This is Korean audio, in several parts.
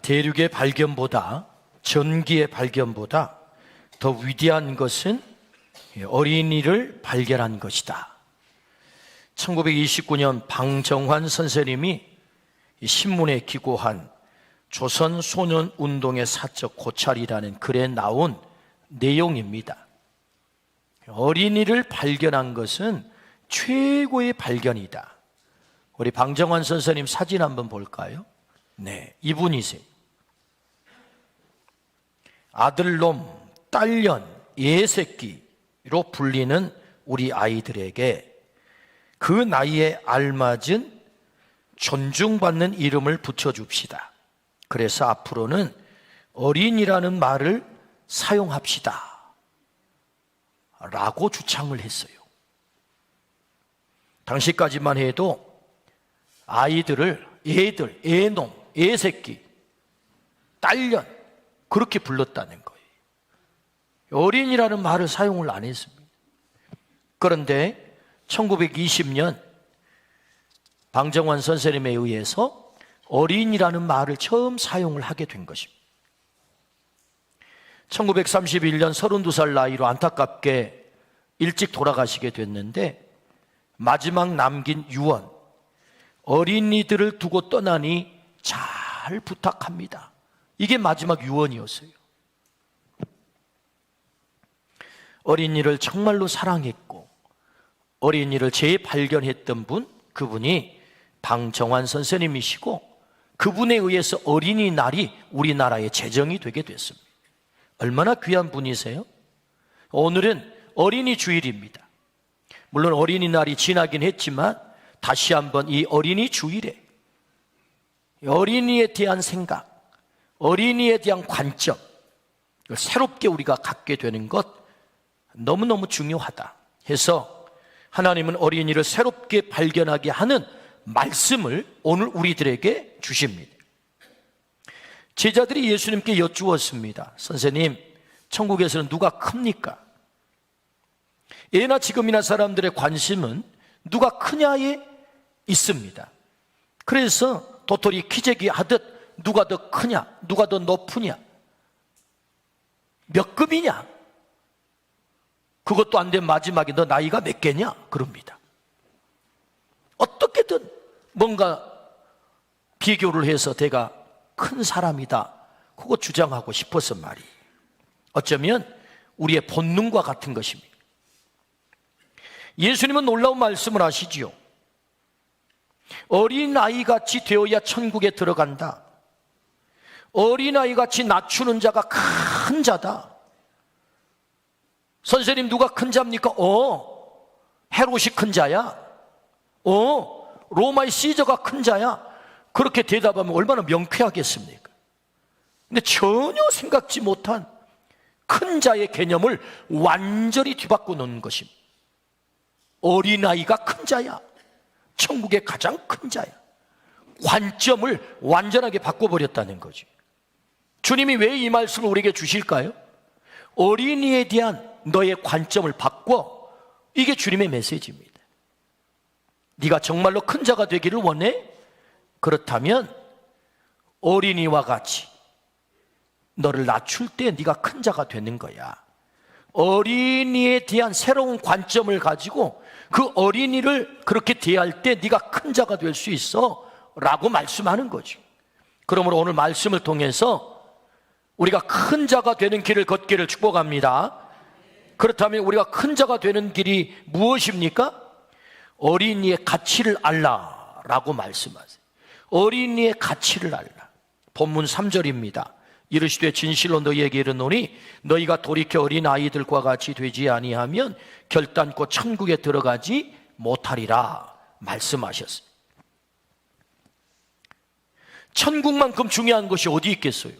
대륙의 발견보다, 전기의 발견보다 더 위대한 것은 어린이를 발견한 것이다. 1929년 방정환 선생님이 신문에 기고한 조선 소년 운동의 사적 고찰이라는 글에 나온 내용입니다. 어린이를 발견한 것은 최고의 발견이다. 우리 방정환 선생님 사진 한번 볼까요? 네, 이분이세요. 아들놈, 딸년, 예새끼로 불리는 우리 아이들에게 그 나이에 알맞은 존중받는 이름을 붙여줍시다. 그래서 앞으로는 어린이라는 말을 사용합시다 라고 주창을 했어요. 당시까지만 해도 아이들을 애들, 애놈, 애새끼, 딸년 그렇게 불렀다는 거예요. 어린이라는 말을 사용을 안 했습니다. 그런데 1920년 방정환 선생님에 의해서 어린이라는 말을 처음 사용을 하게 된 것입니다. 1931년 32살 나이로 안타깝게 일찍 돌아가시게 됐는데 마지막 남긴 유언, 어린이들을 두고 떠나니 잘 부탁합니다. 이게 마지막 유언이었어요. 어린이를 정말로 사랑했고 어린이를 재발견했던 분, 그분이 방정환 선생님이시고 그분에 의해서 어린이날이 우리나라의 제정이 되게 됐습니다. 얼마나 귀한 분이세요? 오늘은 어린이 주일입니다. 물론 어린이날이 지나긴 했지만 다시 한번 이 어린이 주일에 어린이에 대한 생각, 어린이에 대한 관점 새롭게 우리가 갖게 되는 것 너무너무 중요하다 해서 하나님은 어린이를 새롭게 발견하게 하는 말씀을 오늘 우리들에게 주십니다. 제자들이 예수님께 여쭈었습니다. 선생님, 천국에서는 누가 큽니까? 예나 지금이나 사람들의 관심은 누가 크냐에 있습니다. 그래서 도토리 키재기 하듯 누가 더 크냐, 누가 더 높으냐, 몇 급이냐, 그것도 안 된 마지막에 너 나이가 몇 개냐 그럽니다. 어떻게든 뭔가 비교를 해서 내가 큰 사람이다 그거 주장하고 싶어서 말이에요. 어쩌면 우리의 본능과 같은 것입니다. 예수님은 놀라운 말씀을 하시지요. 어린아이같이 되어야 천국에 들어간다. 어린아이같이 낮추는 자가 큰 자다. 선생님 누가 큰 자입니까? 헤롯이 큰 자야. 로마의 시저가 큰 자야. 그렇게 대답하면 얼마나 명쾌하겠습니까? 근데 전혀 생각지 못한 큰 자의 개념을 완전히 뒤바꿔 놓는 것입니다. 어린아이가 큰 자야. 천국의 가장 큰 자야. 관점을 완전하게 바꿔버렸다는 거죠. 주님이 왜 이 말씀을 우리에게 주실까요? 어린이에 대한 너의 관점을 바꿔. 이게 주님의 메시지입니다. 네가 정말로 큰 자가 되기를 원해? 그렇다면 어린이와 같이 너를 낮출 때 네가 큰 자가 되는 거야. 어린이에 대한 새로운 관점을 가지고 그 어린이를 그렇게 대할 때 네가 큰 자가 될 수 있어 라고 말씀하는 거죠. 그러므로 오늘 말씀을 통해서 우리가 큰 자가 되는 길을 걷기를 축복합니다. 그렇다면 우리가 큰 자가 되는 길이 무엇입니까? 어린이의 가치를 알라라고 말씀하세요. 어린이의 가치를 알라. 본문 3절입니다. 이르시되 진실로 너희에게 이르노니 너희가 돌이켜 어린 아이들과 같이 되지 아니하면 결단코 천국에 들어가지 못하리라 말씀하셨어요. 천국만큼 중요한 것이 어디 있겠어요?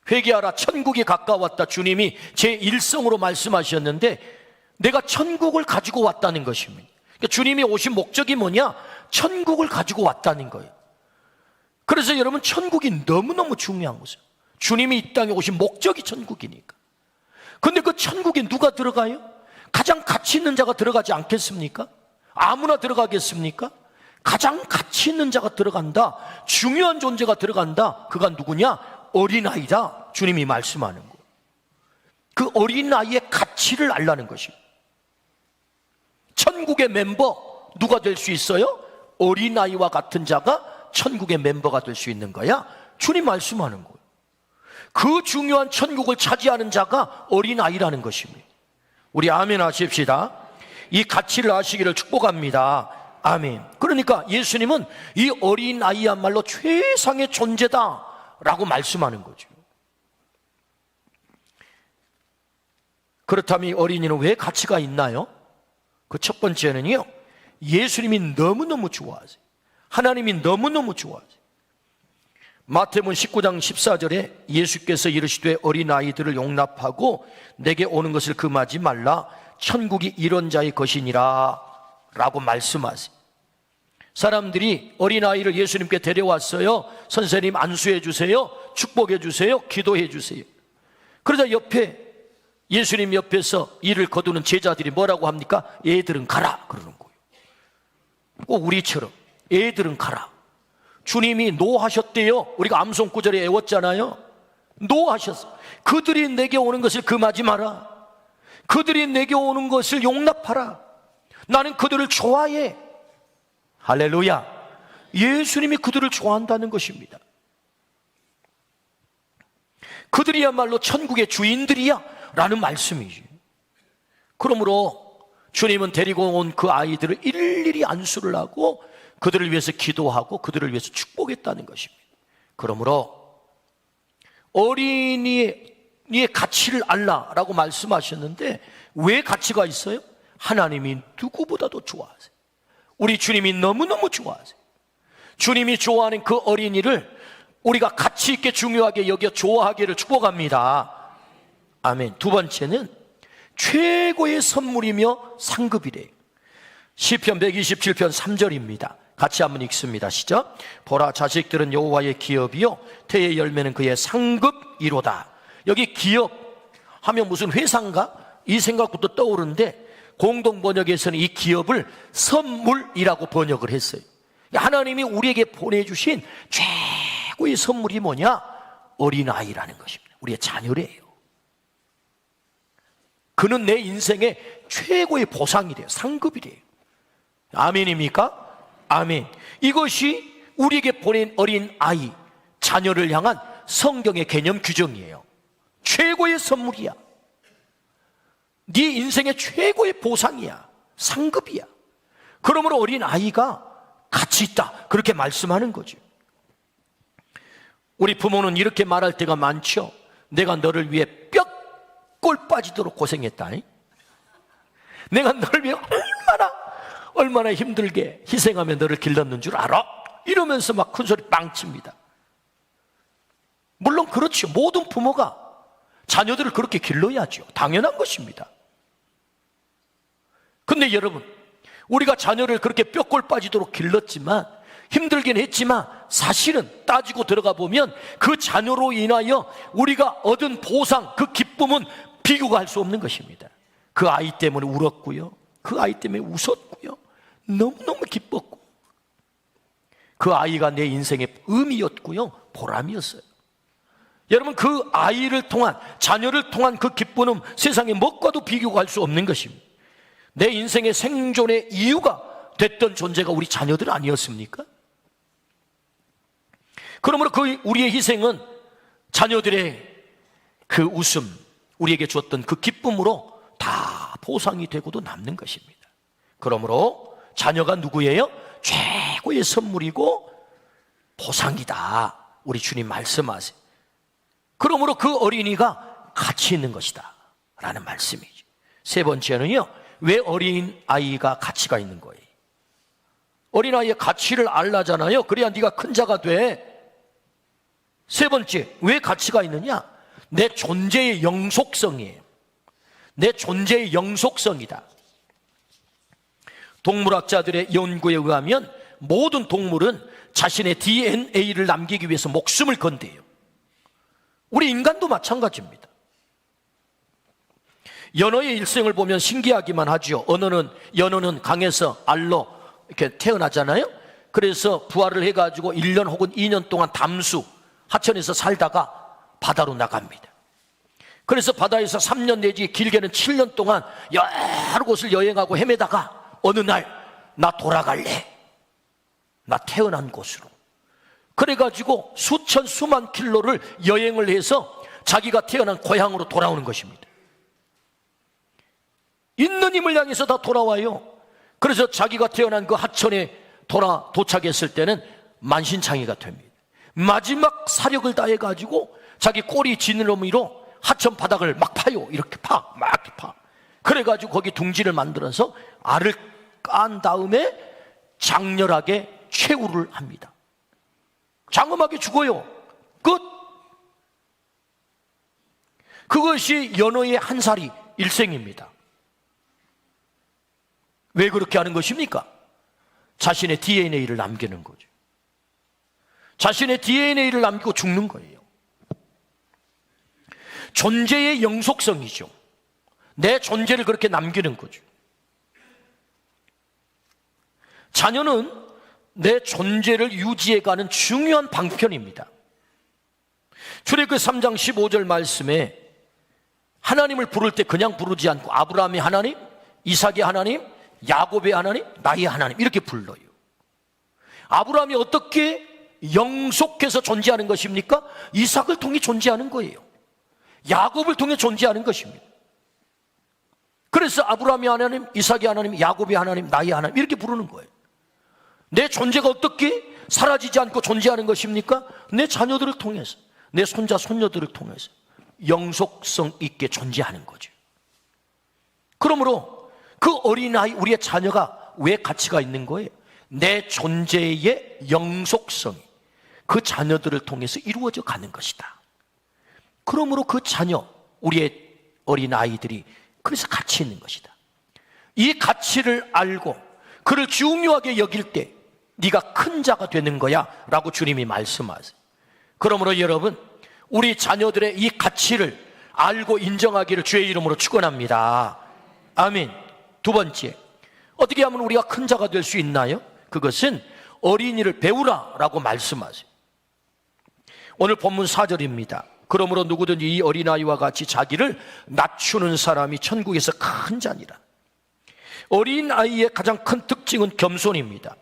회개하라, 천국이 가까웠다. 주님이 제 일성으로 말씀하셨는데 내가 천국을 가지고 왔다는 것입니다. 그러니까 주님이 오신 목적이 뭐냐? 천국을 가지고 왔다는 거예요. 그래서 여러분, 천국이 너무너무 중요한 거죠. 주님이 이 땅에 오신 목적이 천국이니까. 근데 그 천국에 누가 들어가요? 가장 가치 있는 자가 들어가지 않겠습니까? 아무나 들어가겠습니까? 가장 가치 있는 자가 들어간다, 중요한 존재가 들어간다. 그가 누구냐? 어린아이다. 주님이 말씀하는 거예요. 그 어린아이의 가치를 알라는 것입니다. 천국의 멤버 누가 될 수 있어요? 어린아이와 같은 자가 천국의 멤버가 될 수 있는 거야. 주님 말씀하는 거예요. 그 중요한 천국을 차지하는 자가 어린아이라는 것입니다. 우리 아멘 하십시다. 이 가치를 아시기를 축복합니다. 아멘. 그러니까 예수님은 이 어린아이야말로 최상의 존재다 라고 말씀하는 거죠. 그렇다면 이 어린이는 왜 가치가 있나요? 그 첫 번째는요, 예수님이 너무너무 좋아하세요. 하나님이 너무너무 좋아하세요. 마태복음 19장 14절에 예수께서 이르시되 어린아이들을 용납하고 내게 오는 것을 금하지 말라. 천국이 이런 자의 것이니라 라고 말씀하세요. 사람들이 어린아이를 예수님께 데려왔어요. 선생님 안수해 주세요, 축복해 주세요, 기도해 주세요. 그러자 예수님 옆에서 일을 거두는 제자들이 뭐라고 합니까? 애들은 가라 그러는 거예요. 꼭 우리처럼 애들은 가라. 주님이 노하셨대요. 우리가 암송 구절에 외웠잖아요. 노하셨어. 그들이 내게 오는 것을 금하지 마라. 그들이 내게 오는 것을 용납하라. 나는 그들을 좋아해. 할렐루야. 예수님이 그들을 좋아한다는 것입니다. 그들이야말로 천국의 주인들이야 라는 말씀이지. 그러므로 주님은 데리고 온 그 아이들을 일일이 안수를 하고 그들을 위해서 기도하고 그들을 위해서 축복했다는 것입니다. 그러므로 어린이의 가치를 알라라고 말씀하셨는데 왜 가치가 있어요? 하나님이 누구보다도 좋아하세요. 우리 주님이 너무너무 좋아하세요. 주님이 좋아하는 그 어린이를 우리가 가치 있게 중요하게 여겨 좋아하기를 축복합니다. 아멘. 두 번째는 최고의 선물이며 상급이래요. 시편 127편 3절입니다. 같이 한번 읽습니다. 시작. 보라, 자식들은 여호와의 기업이요 태의 열매는 그의 상급이로다. 여기 기업 하면 무슨 회사인가? 이 생각부터 떠오르는데 공동 번역에서는 이 기업을 선물이라고 번역을 했어요. 하나님이 우리에게 보내주신 최고의 선물이 뭐냐? 어린아이라는 것입니다. 우리의 자녀래요. 그는 내 인생의 최고의 보상이래요. 상급이래요. 아멘입니까? 아멘. 이것이 우리에게 보낸 어린아이, 자녀를 향한 성경의 개념 규정이에요. 최고의 선물이야. 네 인생의 최고의 보상이야. 상급이야. 그러므로 어린아이가 가치 있다 그렇게 말씀하는 거죠. 우리 부모는 이렇게 말할 때가 많죠. 내가 너를 위해 뼈골 빠지도록 고생했다. 내가 너를 위해 얼마나 힘들게 희생하며 너를 길렀는 줄 알아? 이러면서 막 큰소리 빵 칩니다. 물론 그렇죠. 모든 부모가 자녀들을 그렇게 길러야죠. 당연한 것입니다. 근데 여러분, 우리가 자녀를 그렇게 뼈골 빠지도록 길렀지만 힘들긴 했지만 사실은 따지고 들어가 보면 그 자녀로 인하여 우리가 얻은 보상, 그 기쁨은 비교가 할 수 없는 것입니다. 그 아이 때문에 울었고요, 그 아이 때문에 웃었고요, 너무너무 기뻤고 그 아이가 내 인생의 의미였고요, 보람이었어요. 여러분, 그 아이를 통한, 자녀를 통한 그 기쁨은 세상에 무엇과도 비교가 할 수 없는 것입니다. 내 인생의 생존의 이유가 됐던 존재가 우리 자녀들 아니었습니까? 그러므로 우리의 희생은 자녀들의 그 웃음, 우리에게 주었던 그 기쁨으로 다 보상이 되고도 남는 것입니다. 그러므로 자녀가 누구예요? 최고의 선물이고 보상이다. 우리 주님 말씀하세요. 그러므로 그 어린이가 가치 있는 것이다 라는 말씀이죠. 세 번째는요, 왜 어린아이가 가치가 있는 거예요? 어린아이의 가치를 알라잖아요. 그래야 네가 큰 자가 돼. 세 번째, 왜 가치가 있느냐? 내 존재의 영속성이에요. 내 존재의 영속성이다. 동물학자들의 연구에 의하면 모든 동물은 자신의 DNA를 남기기 위해서 목숨을 건대요. 우리 인간도 마찬가지입니다. 연어의 일생을 보면 신기하기만 하죠. 연어는 강에서 알로 이렇게 태어나잖아요. 그래서 부활을 해가지고 1년 혹은 2년 동안 담수 하천에서 살다가 바다로 나갑니다. 그래서 바다에서 3년 내지 길게는 7년 동안 여러 곳을 여행하고 헤매다가 어느 날 나 돌아갈래, 나 태어난 곳으로, 그래가지고 수천 수만 킬로를 여행을 해서 자기가 태어난 고향으로 돌아오는 것입니다. 있는 힘을 향해서 다 돌아와요. 그래서 자기가 태어난 그 하천에 도착했을 때는 만신창이가 됩니다. 마지막 사력을 다해가지고 자기 꼬리 지느러미로 하천 바닥을 막 파요. 이렇게 막 파. 그래가지고 거기 둥지를 만들어서 알을 깐 다음에 장렬하게 최후를 합니다. 장엄하게 죽어요. 끝. 그것이 연어의 한 살이 일생입니다. 왜 그렇게 하는 것입니까? 자신의 DNA를 남기는 거죠. 자신의 DNA를 남기고 죽는 거예요. 존재의 영속성이죠. 내 존재를 그렇게 남기는 거죠. 자녀는 내 존재를 유지해가는 중요한 방편입니다. 출애굽기 3장 15절 말씀에 하나님을 부를 때 그냥 부르지 않고 아브라함의 하나님, 이삭의 하나님, 야곱의 하나님, 나의 하나님 이렇게 불러요. 아브라함이 어떻게 영속해서 존재하는 것입니까? 이삭을 통해 존재하는 거예요. 야곱을 통해 존재하는 것입니다. 그래서 아브라함의 하나님, 이삭의 하나님, 야곱의 하나님, 나의 하나님 이렇게 부르는 거예요. 내 존재가 어떻게 사라지지 않고 존재하는 것입니까? 내 자녀들을 통해서, 내 손자, 손녀들을 통해서 영속성 있게 존재하는 거죠. 그러므로 그 어린아이, 우리의 자녀가 왜 가치가 있는 거예요? 내 존재의 영속성이 그 자녀들을 통해서 이루어져 가는 것이다. 그러므로 그 자녀, 우리의 어린아이들이 그래서 가치 있는 것이다. 이 가치를 알고 그를 중요하게 여길 때 네가 큰 자가 되는 거야 라고 주님이 말씀하세요. 그러므로 여러분, 우리 자녀들의 이 가치를 알고 인정하기를 주의 이름으로 축원합니다. 아멘. 두 번째, 어떻게 하면 우리가 큰 자가 될 수 있나요? 그것은 어린이를 배우라 라고 말씀하세요. 오늘 본문 4절입니다. 그러므로 누구든지 이 어린아이와 같이 자기를 낮추는 사람이 천국에서 큰 자니라. 어린아이의 가장 큰 특징은 겸손입니다.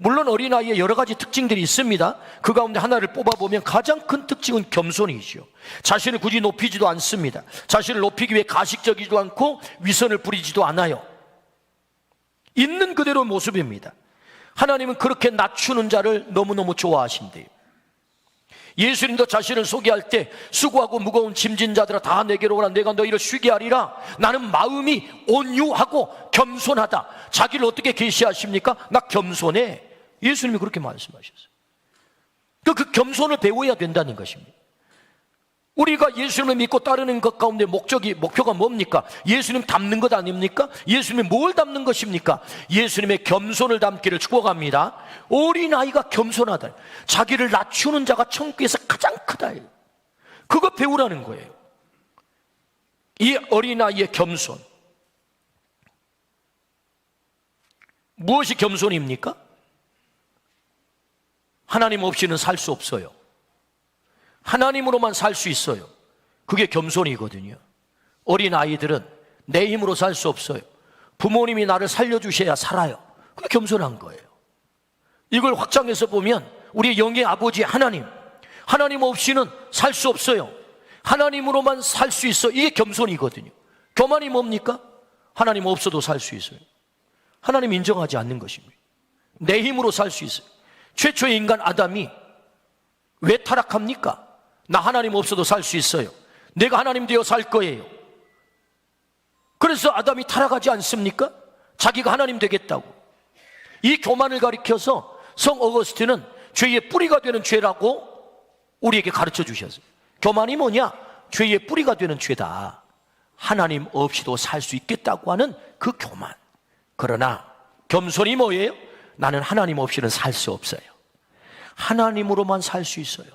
물론 어린아이의 여러 가지 특징들이 있습니다. 그 가운데 하나를 뽑아보면 가장 큰 특징은 겸손이죠. 자신을 굳이 높이지도 않습니다. 자신을 높이기 위해 가식적이지도 않고 위선을 부리지도 않아요. 있는 그대로의 모습입니다. 하나님은 그렇게 낮추는 자를 너무너무 좋아하신대요. 예수님도 자신을 소개할 때 수고하고 무거운 짐진 자들아 다 내게로 오라, 내가 너희를 쉬게 하리라. 나는 마음이 온유하고 겸손하다. 자기를 어떻게 계시하십니까? 나 겸손해. 예수님이 그렇게 말씀하셨어요. 그 겸손을 배워야 된다는 것입니다. 우리가 예수님을 믿고 따르는 것 가운데 목표가 뭡니까? 예수님 닮는 것 아닙니까? 예수님이 뭘 닮는 것입니까? 예수님의 겸손을 닮기를 축복합니다. 어린아이가 겸손하다. 자기를 낮추는 자가 천국에서 가장 크다. 그거 배우라는 거예요. 이 어린아이의 겸손. 무엇이 겸손입니까? 하나님 없이는 살 수 없어요. 하나님으로만 살 수 있어요. 그게 겸손이거든요. 어린아이들은 내 힘으로 살 수 없어요. 부모님이 나를 살려주셔야 살아요. 그게 겸손한 거예요. 이걸 확장해서 보면 우리 영의 아버지 하나님 없이는 살 수 없어요. 하나님으로만 살 수 있어. 이게 겸손이거든요. 교만이 뭡니까? 하나님 없어도 살 수 있어요. 하나님 인정하지 않는 것입니다. 내 힘으로 살 수 있어요. 최초의 인간 아담이 왜 타락합니까? 나 하나님 없어도 살 수 있어요. 내가 하나님 되어 살 거예요. 그래서 아담이 타락하지 않습니까? 자기가 하나님 되겠다고. 이 교만을 가리켜서 성 어거스틴은 죄의 뿌리가 되는 죄라고 우리에게 가르쳐 주셨어요. 교만이 뭐냐? 죄의 뿌리가 되는 죄다. 하나님 없이도 살 수 있겠다고 하는 그 교만. 그러나 겸손이 뭐예요? 나는 하나님 없이는 살 수 없어요. 하나님으로만 살 수 있어요.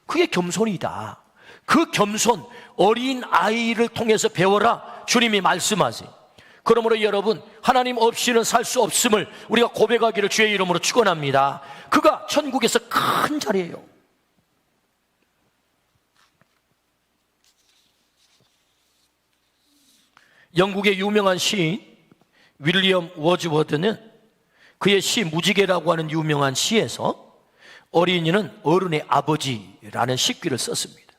그게 겸손이다. 그 겸손, 어린 아이를 통해서 배워라. 주님이 말씀하세요. 그러므로 여러분, 하나님 없이는 살 수 없음을 우리가 고백하기를 주의 이름으로 축원합니다. 그가 천국에서 큰 자리예요. 영국의 유명한 시인 윌리엄 워즈워드는 그의 시 무지개라고 하는 유명한 시에서 어린이는 어른의 아버지라는 식귀를 썼습니다.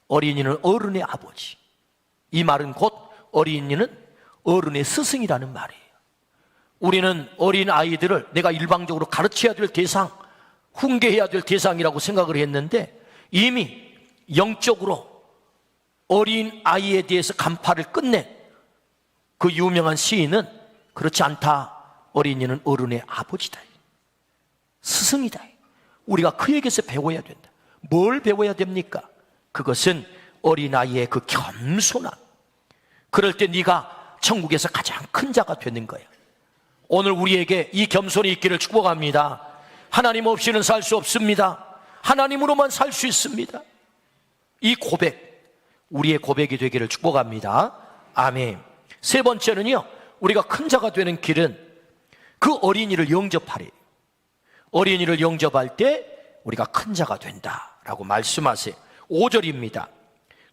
어린이는 어른의 아버지. 이 말은 곧 어린이는 어른의 스승이라는 말이에요. 우리는 어린 아이들을 내가 일방적으로 가르쳐야 될 대상, 훈계해야 될 대상이라고 생각을 했는데 이미 영적으로 어린 아이에 대해서 간파를 끝낸 그 유명한 시인은 그렇지 않다. 어린이는 어른의 아버지다. 스승이다. 우리가 그에게서 배워야 된다. 뭘 배워야 됩니까? 그것은 어린아이의 그 겸손함. 그럴 때 네가 천국에서 가장 큰 자가 되는 거야. 오늘 우리에게 이 겸손이 있기를 축복합니다. 하나님 없이는 살 수 없습니다. 하나님으로만 살 수 있습니다. 이 고백, 우리의 고백이 되기를 축복합니다. 아멘. 세 번째는요, 우리가 큰 자가 되는 길은 그 어린이를 영접하래요. 어린이를 영접할 때 우리가 큰 자가 된다라고 말씀하세요. 5절입니다.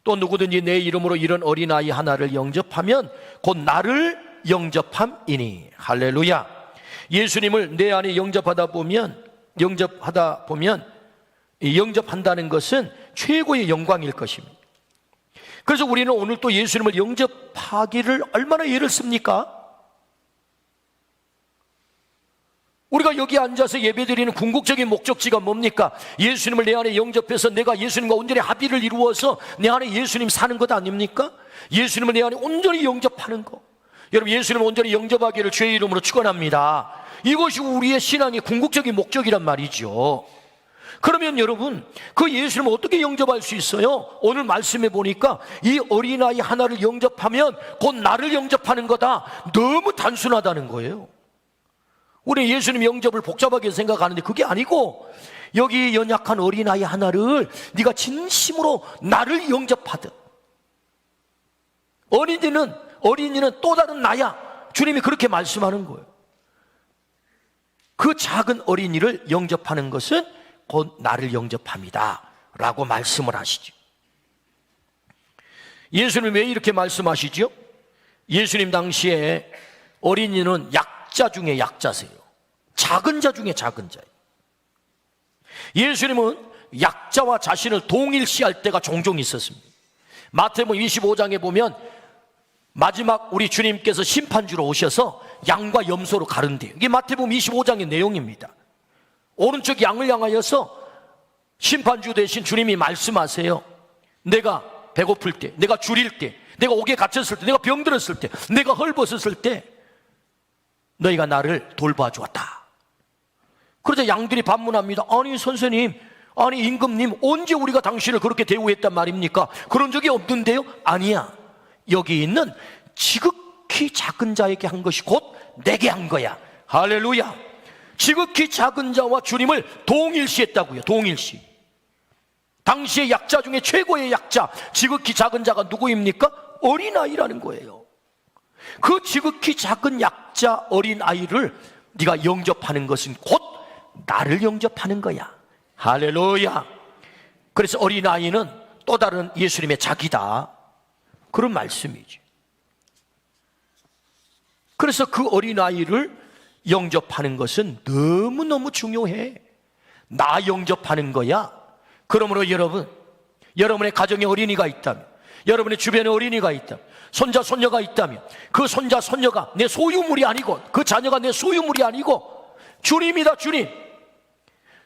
또 누구든지 내 이름으로 이런 어린아이 하나를 영접하면 곧 나를 영접함이니. 할렐루야. 예수님을 내 안에 영접하다 보면 영접한다는 것은 최고의 영광일 것입니다. 그래서 우리는 오늘 또 예수님을 영접하기를 얼마나 애를 씁니까? 우리가 여기 앉아서 예배드리는 궁극적인 목적지가 뭡니까? 예수님을 내 안에 영접해서 내가 예수님과 온전히 합의를 이루어서 내 안에 예수님 사는 것 아닙니까? 예수님을 내 안에 온전히 영접하는 것. 여러분, 예수님을 온전히 영접하기를 주의 이름으로 축원합니다. 이것이 우리의 신앙의 궁극적인 목적이란 말이죠. 그러면 여러분, 그 예수님을 어떻게 영접할 수 있어요? 오늘 말씀해 보니까 이 어린아이 하나를 영접하면 곧 나를 영접하는 거다. 너무 단순하다는 거예요. 우리 예수님 영접을 복잡하게 생각하는데 그게 아니고, 여기 연약한 어린아이 하나를 네가 진심으로 나를 영접하듯. 어린이는 또 다른 나야. 주님이 그렇게 말씀하는 거예요. 그 작은 어린이를 영접하는 것은 곧 나를 영접합니다 라고 말씀을 하시죠. 예수님 왜 이렇게 말씀하시죠? 예수님 당시에 어린이는 약자 중에 약자세요. 작은 자 중에 작은 자예요. 예수님은 약자와 자신을 동일시할 때가 종종 있었습니다. 마태복음 25장에 보면 마지막 우리 주님께서 심판주로 오셔서 양과 염소로 가른대요. 이게 마태복음 25장의 내용입니다. 오른쪽 양을 향하여서 심판주 대신 주님이 말씀하세요. 내가 배고플 때, 내가 줄일 때, 내가 옥에 갇혔을 때, 내가 병들었을 때, 내가 헐벗었을 때 너희가 나를 돌봐주었다. 그러자 양들이 반문합니다. 아니 선생님, 아니 임금님, 언제 우리가 당신을 그렇게 대우했단 말입니까? 그런 적이 없는데요. 아니야, 여기 있는 지극히 작은 자에게 한 것이 곧 내게 한 거야. 할렐루야. 지극히 작은 자와 주님을 동일시했다고요. 동일시. 당시의 약자 중에 최고의 약자, 지극히 작은 자가 누구입니까? 어린아이라는 거예요. 그 지극히 작은 약자 어린아이를 네가 영접하는 것은 곧 나를 영접하는 거야. 할렐루야. 그래서 어린아이는 또 다른 예수님의 자기다, 그런 말씀이죠. 그래서 그 어린아이를 영접하는 것은 너무너무 중요해. 나 영접하는 거야. 그러므로 여러분, 여러분의 가정에 어린이가 있다면, 여러분의 주변에 어린이가 있다면, 손자 손녀가 있다면 그 손자 손녀가 내 소유물이 아니고, 그 자녀가 내 소유물이 아니고 주님이다.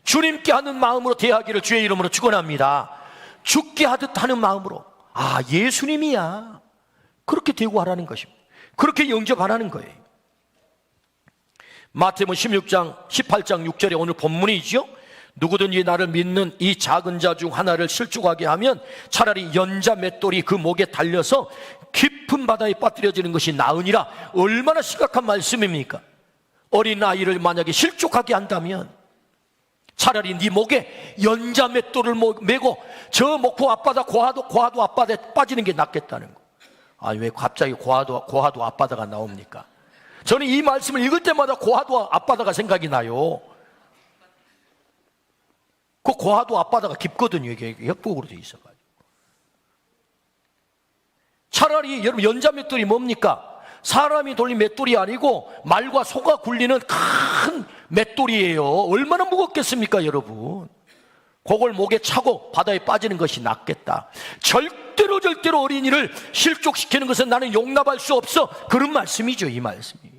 주님께 하는 마음으로 대하기를 주의 이름으로 축원합니다. 죽게 하듯 하는 마음으로, 아 예수님이야, 그렇게 대우하라는 것입니다. 그렇게 영접하라는 거예요. 마태복음 16장 18장 6절에 오늘 본문이죠. 누구든지 나를 믿는 이 작은 자 중 하나를 실족하게 하면 차라리 연자 맷돌이 그 목에 달려서 깊은 바다에 빠뜨려지는 것이 나으니라. 얼마나 심각한 말씀입니까? 어린아이를 만약에 실족하게 한다면 차라리 네 목에 연자 맷돌을 메고 저 목포 앞바다 고하도 앞바다에 빠지는 게 낫겠다는 거. 아니, 왜 갑자기 고하도 앞바다가 나옵니까? 저는 이 말씀을 읽을 때마다 고하도 앞바다가 생각이 나요. 그 고하도 앞바다가 깊거든요. 이게 협곡으로 되어 있어가지고. 차라리 여러분, 연자 맷돌이 뭡니까? 사람이 돌린 맷돌이 아니고 말과 소가 굴리는 큰 맷돌이에요. 얼마나 무겁겠습니까, 여러분? 그걸 목에 차고 바다에 빠지는 것이 낫겠다. 절대로 어린이를 실족시키는 것은 나는 용납할 수 없어. 그런 말씀이죠, 이 말씀이.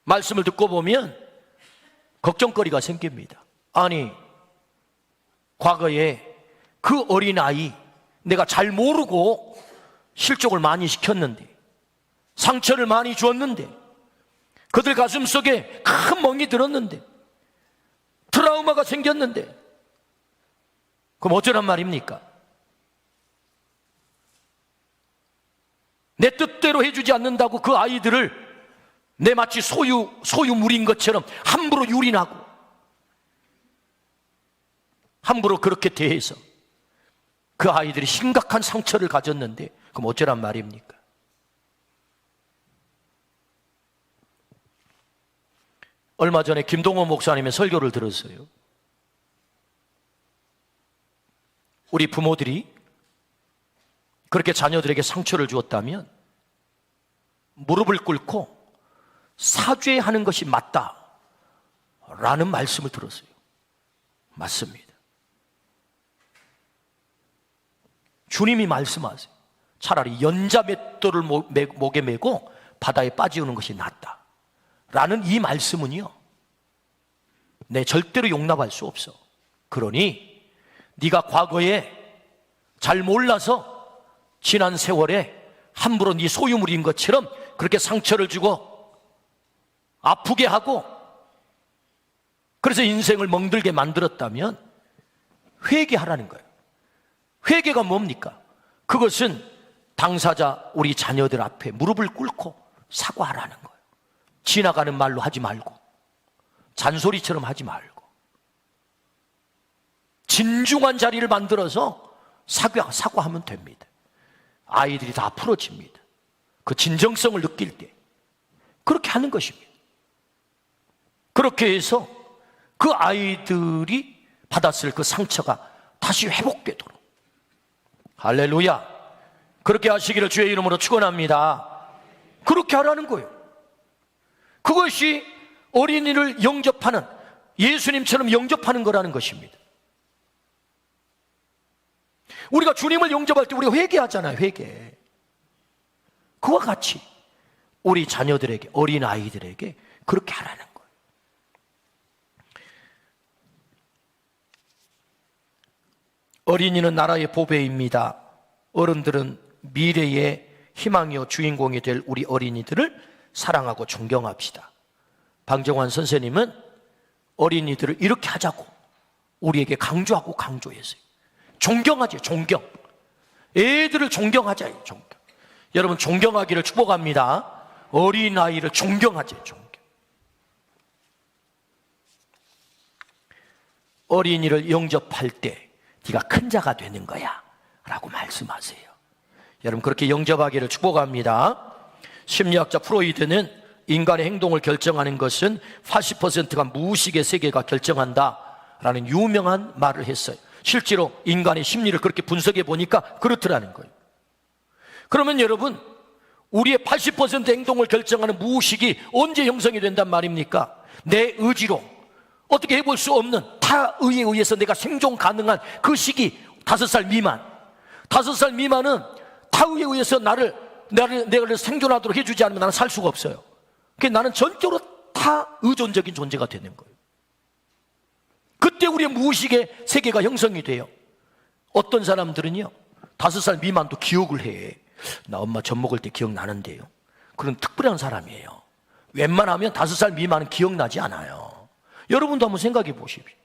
말씀을 듣고 보면 걱정거리가 생깁니다. 아니, 과거에 그 어린아이 내가 잘 모르고 실족을 많이 시켰는데, 상처를 많이 주었는데, 그들 가슴 속에 큰 멍이 들었는데, 트라우마가 생겼는데, 그럼 어쩌란 말입니까? 내 뜻대로 해주지 않는다고 그 아이들을 내 마치 소유물인 것처럼 함부로 유린하고 함부로 그렇게 대해서 그 아이들이 심각한 상처를 가졌는데, 그럼 어쩌란 말입니까? 얼마 전에 김동호 목사님의 설교를 들었어요. 우리 부모들이 그렇게 자녀들에게 상처를 주었다면 무릎을 꿇고 사죄하는 것이 맞다라는 말씀을 들었어요. 맞습니다. 주님이 말씀하세요. 차라리 연자 맷돌을 목에 메고 바다에 빠지는 것이 낫다 라는 이 말씀은요, 내 절대로 용납할 수 없어. 그러니 네가 과거에 잘 몰라서 지난 세월에 함부로 네 소유물인 것처럼 그렇게 상처를 주고 아프게 하고 그래서 인생을 멍들게 만들었다면 회개하라는 거예요. 회개가 뭡니까? 그것은 당사자 우리 자녀들 앞에 무릎을 꿇고 사과하라는 거예요. 지나가는 말로 하지 말고, 잔소리처럼 하지 말고, 진중한 자리를 만들어서 사과하면 됩니다. 아이들이 다 풀어집니다. 그 진정성을 느낄 때 그렇게 하는 것입니다. 그렇게 해서 그 아이들이 받았을 그 상처가 다시 회복되도록, 할렐루야, 그렇게 하시기를 주의 이름으로 축원합니다. 그렇게 하라는 거예요. 그것이 어린이를 영접하는, 예수님처럼 영접하는 거라는 것입니다. 우리가 주님을 영접할 때 우리가 회개하잖아요. 회개. 그와 같이 우리 자녀들에게, 어린아이들에게 그렇게 하라는 거예요. 어린이는 나라의 보배입니다. 어른들은 미래의 희망이요 주인공이 될 우리 어린이들을 사랑하고 존경합시다. 방정환 선생님은 어린이들을 이렇게 하자고 우리에게 강조하고 강조했어요. 존경하죠. 존경. 애들을 존경하자요. 존경. 여러분, 존경하기를 축복합니다. 어린아이를 존경하죠. 존경. 어린이를 영접할 때 네가 큰 자가 되는 거야 라고 말씀하세요. 여러분, 그렇게 영접하기를 축복합니다. 심리학자 프로이드는 인간의 행동을 결정하는 것은 80%가 무의식의 세계가 결정한다 라는 유명한 말을 했어요. 실제로 인간의 심리를 그렇게 분석해 보니까 그렇더라는 거예요. 그러면 여러분, 우리의 80% 행동을 결정하는 무의식이 언제 형성이 된단 말입니까? 내 의지로 어떻게 해볼 수 없는 타의에 의해서 내가 생존 가능한 그 시기, 5살 미만. 5살 미만은 타의에 의해서 내가 생존하도록 해주지 않으면 나는 살 수가 없어요. 그러니까 나는 전적으로 타의존적인 존재가 되는 거예요. 그때 우리의 무의식의 세계가 형성이 돼요. 어떤 사람들은요, 5살 미만도 기억을 해. 나 엄마 젖 먹을 때 기억나는데요. 그런 특별한 사람이에요. 웬만하면 5살 미만은 기억나지 않아요. 여러분도 한번 생각해 보십시오.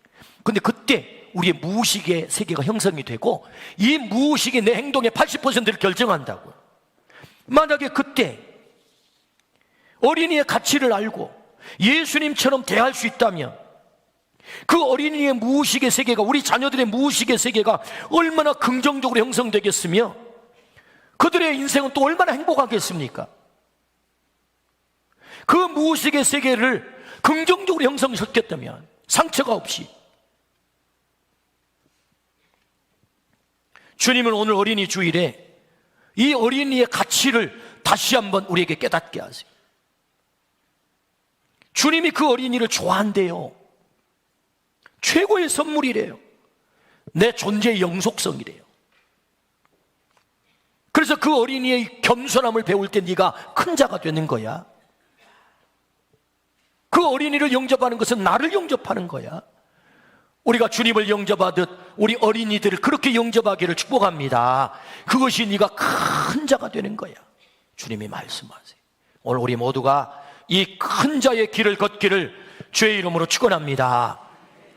근데 그때 우리의 무의식의 세계가 형성이 되고 이 무의식이 내 행동의 80%를 결정한다고요. 만약에 그때 어린이의 가치를 알고 예수님처럼 대할 수 있다면 그 어린이의 무의식의 세계가, 우리 자녀들의 무의식의 세계가 얼마나 긍정적으로 형성되겠으며 그들의 인생은 또 얼마나 행복하겠습니까? 그 무의식의 세계를 긍정적으로 형성시켰다면 상처가 없이. 주님은 오늘 어린이 주일에 이 어린이의 가치를 다시 한번 우리에게 깨닫게 하세요. 주님이 그 어린이를 좋아한대요. 최고의 선물이래요. 내 존재의 영속성이래요. 그래서 그 어린이의 겸손함을 배울 때 네가 큰 자가 되는 거야. 그 어린이를 영접하는 것은 나를 영접하는 거야. 우리가 주님을 영접하듯 우리 어린이들을 그렇게 영접하기를 축복합니다. 그것이 네가 큰 자가 되는 거야. 주님이 말씀하세요. 오늘 우리 모두가 이 큰 자의 길을 걷기를 주의 이름으로 축원합니다.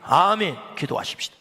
아멘. 기도하십시다.